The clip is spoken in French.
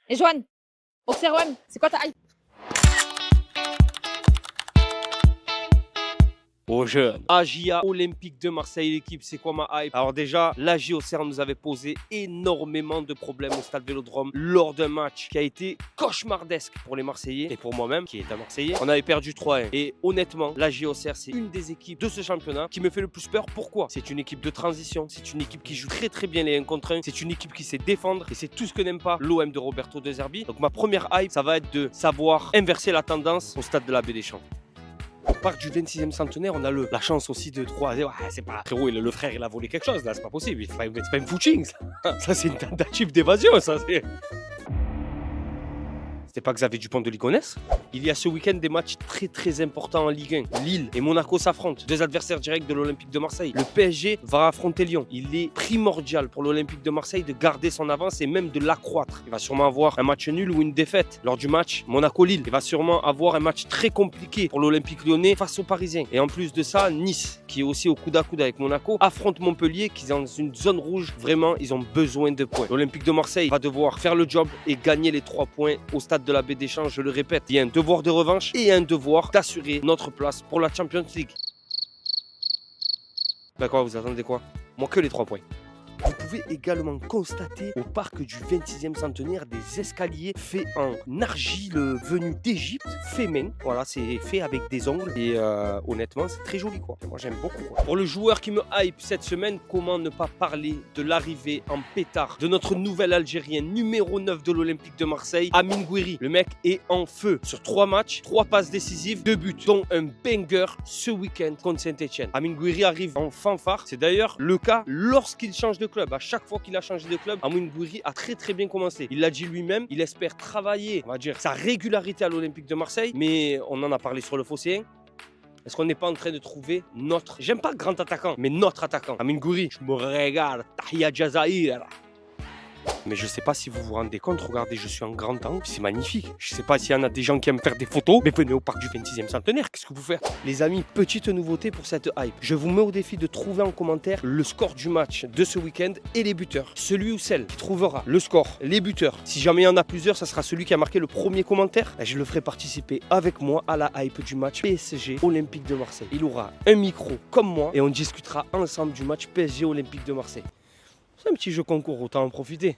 Et Joanne, Auxerroine, c'est quoi ta hype? Aux jeunes. AJA Olympique de Marseille, l'équipe, c'est quoi ma hype? Alors déjà, l'AJ Auxerre nous avait posé énormément de problèmes au stade Vélodrome lors d'un match qui a été cauchemardesque pour les Marseillais et pour moi-même, qui est un Marseillais. On avait perdu 3-1. Et honnêtement, l'AJ Auxerre, c'est une des équipes de ce championnat qui me fait le plus peur. Pourquoi? C'est une équipe de transition, c'est une équipe qui joue très très bien les 1 contre 1, c'est une équipe qui sait défendre et c'est tout ce que n'aime pas l'OM de Roberto De Zerbi. Donc ma première hype, ça va être de savoir inverser la tendance au stade de la Baie des Champs. Au parc du 26e centenaire, on a la chance aussi de croiser. Ouais, c'est pas. Frérot, le frère, il a volé quelque chose là, c'est pas possible. C'est pas une footing, ça. Ça, c'est une tentative d'évasion, ça. C'était pas Xavier Dupont de Ligonnès. Il y a ce week-end des matchs très très importants en Ligue 1. Lille et Monaco s'affrontent, deux adversaires directs de l'Olympique de Marseille. Le PSG va affronter Lyon. Il est primordial pour l'Olympique de Marseille de garder son avance et même de l'accroître. Il va sûrement avoir un match nul ou une défaite lors du match Monaco-Lille. Il va sûrement avoir un match très compliqué pour l'Olympique lyonnais face aux Parisiens. Et en plus de ça, Nice, qui est aussi au coude à coude avec Monaco, affronte Montpellier, qui est dans une zone rouge. Vraiment, ils ont besoin de points. L'Olympique de Marseille va devoir faire le job et gagner les 3 points au stade de la Baie des Champs. Je le répète, il y a un devoir de revanche et un devoir d'assurer notre place pour la Champions League. D'accord, vous attendez quoi? Moi, que les 3 points. Vous pouvez également constater au parc du 26e centenaire des escaliers faits en argile venue d'Égypte, fait main. Voilà, c'est fait avec des ongles et honnêtement, c'est très joli quoi. Moi, j'aime beaucoup quoi. Pour le joueur qui me hype cette semaine, comment ne pas parler de l'arrivée en pétard de notre nouvel Algérien numéro 9 de l'Olympique de Marseille, Amine Gouiri. Le mec est en feu sur 3 matchs, 3 passes décisives, 2 buts, dont un banger ce week-end contre Saint-Etienne. Amine Gouiri arrive en fanfare. C'est d'ailleurs le cas lorsqu'il change de club. À chaque fois qu'il a changé de club, Amine Gouiri a très très bien commencé. Il l'a dit lui-même, il espère travailler, on va dire, sa régularité à l'Olympique de Marseille, mais on en a parlé sur le Phocéen. Est-ce qu'on n'est pas en train de trouver notre, j'aime pas grand attaquant, mais notre attaquant, Amine Gouiri? Je me régale, Tahia Jazair. Mais je sais pas si vous vous rendez compte, regardez, je suis en grand angle, c'est magnifique. Je sais pas s'il y en a des gens qui aiment faire des photos, mais venez au parc du 26e centenaire, qu'est-ce que vous faites? Les amis, petite nouveauté pour cette hype. Je vous mets au défi de trouver en commentaire le score du match de ce week-end et les buteurs. Celui ou celle qui trouvera le score, les buteurs, si jamais il y en a plusieurs, ça sera celui qui a marqué le premier commentaire. Et je le ferai participer avec moi à la hype du match PSG Olympique de Marseille. Il aura un micro comme moi et on discutera ensemble du match PSG Olympique de Marseille. C'est un petit jeu concours, autant en profiter.